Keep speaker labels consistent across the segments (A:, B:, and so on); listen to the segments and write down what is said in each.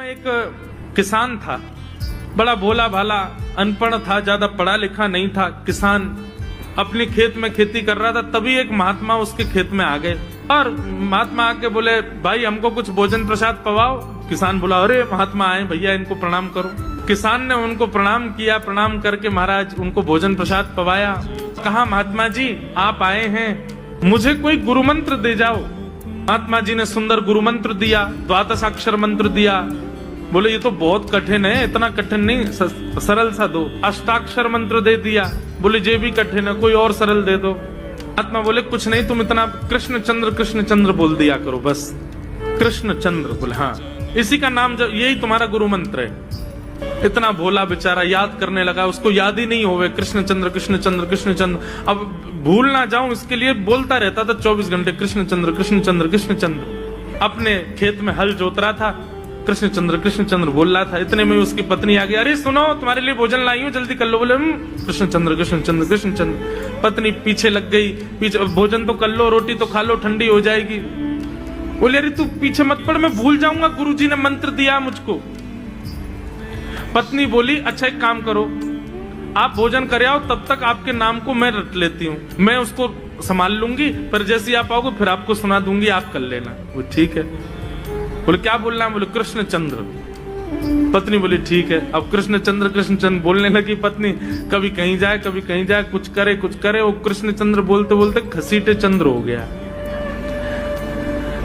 A: में एक किसान था, बड़ा भोला भाला, अनपढ़ था, ज्यादा पढ़ा लिखा नहीं था। किसान अपनी खेत में खेती कर रहा था, तभी एक महात्मा उसके खेत में आ गए और महात्मा आके बोले, भाई हमको कुछ भोजन प्रसाद पवाओ। किसान बोला, अरे महात्मा आए, भैया इनको प्रणाम करो। किसान ने उनको प्रणाम किया, प्रणाम करके महाराज उनको भोजन प्रसाद पवाया। कहा, महात्मा जी आप आए हैं, मुझे कोई गुरु मंत्र दे जाओ। महात्मा जी ने सुंदर गुरु मंत्र दिया, द्वादशाक्षर मंत्र दिया। बोले ये तो बहुत कठिन है, इतना कठिन नहीं, सरल सा दो। अष्टाक्षर मंत्र दे दिया। बोले ये भी कठिन है, कोई और सरल दे दो। महात्मा बोले कुछ नहीं, तुम इतना कृष्ण चंद्र बोल दिया करो बस। कृष्ण चंद्र बोले हाँ, इसी का नाम, यही तुम्हारा गुरु मंत्र है। इतना भोला बेचारा याद करने लगा, उसको याद ही नहीं होवे कृष्ण चंद्र कृष्ण चंद्र कृष्ण चंद्र। अब भूल ना जाऊं इसके लिए बोलता रहता था 24 घंटे, कृष्ण चंद्र कृष्ण चंद्र कृष्ण चंद्र। अपने खेत में हल जोत रहा था, कृष्ण चंद्र बोल रहा था। इतने में उसकी पत्नी आ गई, अरे सुनो तुम्हारे लिए भोजन लाई हूं, जल्दी कर लो। बोले कृष्ण चंद्र कृष्ण चंद्र। पत्नी पीछे लग गई, पीछे, भोजन तो कर लो, रोटी तो खा लो, ठंडी हो जाएगी। बोले अरे तू पीछे मत पड़, मैं भूल जाऊंगा, गुरुजी ने मंत्र दिया मुझको। पत्नी बोली, अच्छा एक काम करो, आप भोजन कर आओ, तब तक आपके नाम को मैं रट लेती हूँ, मैं उसको संभाल लूंगी, पर जैसे आप आओगे फिर आपको सुना दूंगी, आप कर लेना। वो ठीक है। बोले क्या बोलना है? बोले कृष्ण चंद्र। पत्नी बोली ठीक है। अब कृष्ण चंद्र बोलने लगी पत्नी, कभी कहीं जाए कभी कहीं जाए, कुछ करे। वो कृष्ण चंद्र बोलते बोलते घसीटे चंद्र हो गया।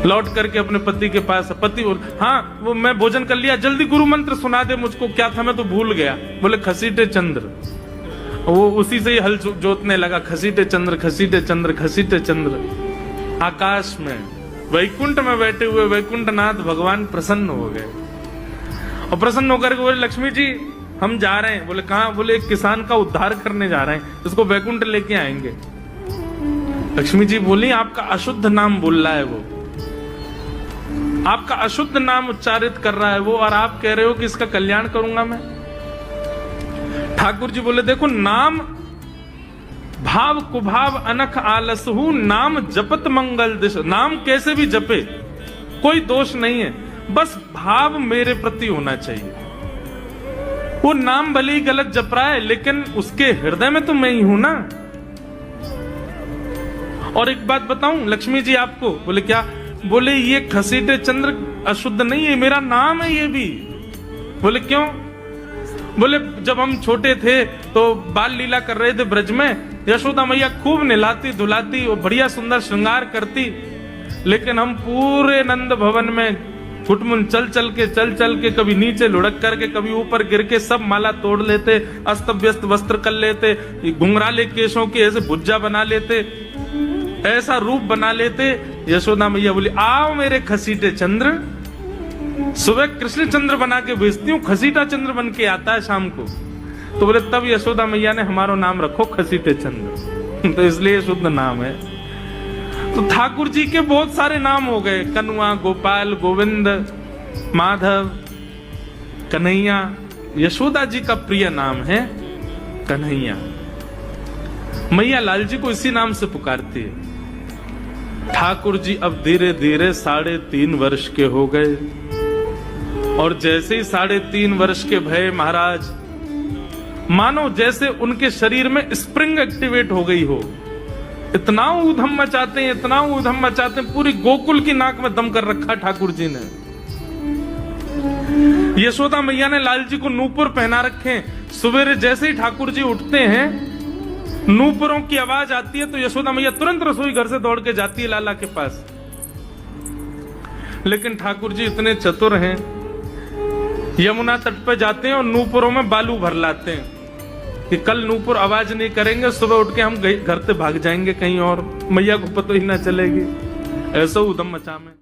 A: लौट करके अपने पति के पास, पति बोल, हाँ वो मैं भोजन कर लिया, जल्दी गुरु मंत्र सुना दे मुझको, क्या था मैं तो भूल गया। बोले घसीटे चंद्र। वो उसी से ही हल जोतने लगा, घसीटे चंद्र। आकाश में वैकुंठ में बैठे हुए वैकुंठनाथ भगवान प्रसन्न हो गए और प्रसन्न होकर के बोले, लक्ष्मी जी हम जा रहे हैं। बोले कहाँ? बोले एक किसान का उद्धार करने जा रहे हैं, उसको वैकुंठ लेके आएंगे। लक्ष्मी जी बोली, आपका अशुद्ध नाम बोल रहा है वो, आपका अशुद्ध नाम उच्चारित कर रहा है वो, और आप कह रहे हो कि इसका कल्याण करूंगा मैं। ठाकुर जी बोले, देखो नाम भाव कुभाव अनख आलसहु, नाम जपत मंगल दिश। नाम कैसे भी जपे कोई दोष नहीं है, बस भाव मेरे प्रति होना चाहिए। वो नाम भले ही गलत जप रहा है, लेकिन उसके हृदय में तो मैं ही हूं ना। और एक बात बताऊं लक्ष्मी जी आपको। बोले क्या? बोले ये घसीटे चंद्र अशुद्ध नहीं है, मेरा नाम है ये भी। बोले क्यों? बोले जब हम छोटे थे तो बाल लीला कर रहे थे ब्रज में, यशोदा मैया खूब नहलाती धुलाती और बढ़िया सुंदर श्रृंगार करती, लेकिन हम पूरे नंद भवन में घुटमुन चल चल के कभी नीचे लुढ़क करके कभी ऊपर गिर के सब माला तोड़ लेते, अस्त व्यस्त वस्त्र कर लेते, घुंघराले केशों के ऐसे भुज्जा बना लेते, ऐसा रूप बना लेते। यशोदा मैया बोली, आओ मेरे घसीटे चंद्र, सुबह कृष्ण चंद्र बना के भेजती हूँ, घसीटा चंद्र बन के आता है शाम को। तो बोले तब यशोदा मैया ने हमारा नाम रखो घसीटे चंद्र, तो इसलिए शुद्ध नाम है। तो ठाकुर जी के बहुत सारे नाम हो गए, कनुआ, गोपाल, गोविंद, माधव, कन्हैया। यशोदा जी का प्रिय नाम है कन्हैया। मैया लाल जी को इसी नाम से पुकारती है। ठाकुर जी अब धीरे धीरे 3.5 वर्ष के हो गए, और जैसे ही 3.5 वर्ष के भय महाराज, मानो जैसे उनके शरीर में स्प्रिंग एक्टिवेट हो गई हो। इतना ऊधम मचाते हैं, पूरी गोकुल की नाक में दम कर रखा ठाकुर जी ने। यशोदा मैया ने लाल जी को नूपुर पहना रखे। सवेरे जैसे ही ठाकुर जी उठते हैं, नूपुरों की आवाज आती है तो यशोदा मैया तुरंत रसोई घर से दौड़ के जाती है लाला के पास। लेकिन ठाकुर जी इतने चतुर हैं, यमुना तट पर जाते हैं और नूपुरों में बालू भर लाते हैं कि कल नूपुर आवाज नहीं करेंगे, सुबह उठ के हम घर से भाग जाएंगे कहीं और, मैया को पता ही ना चलेगी। ऐसा उधम मचा में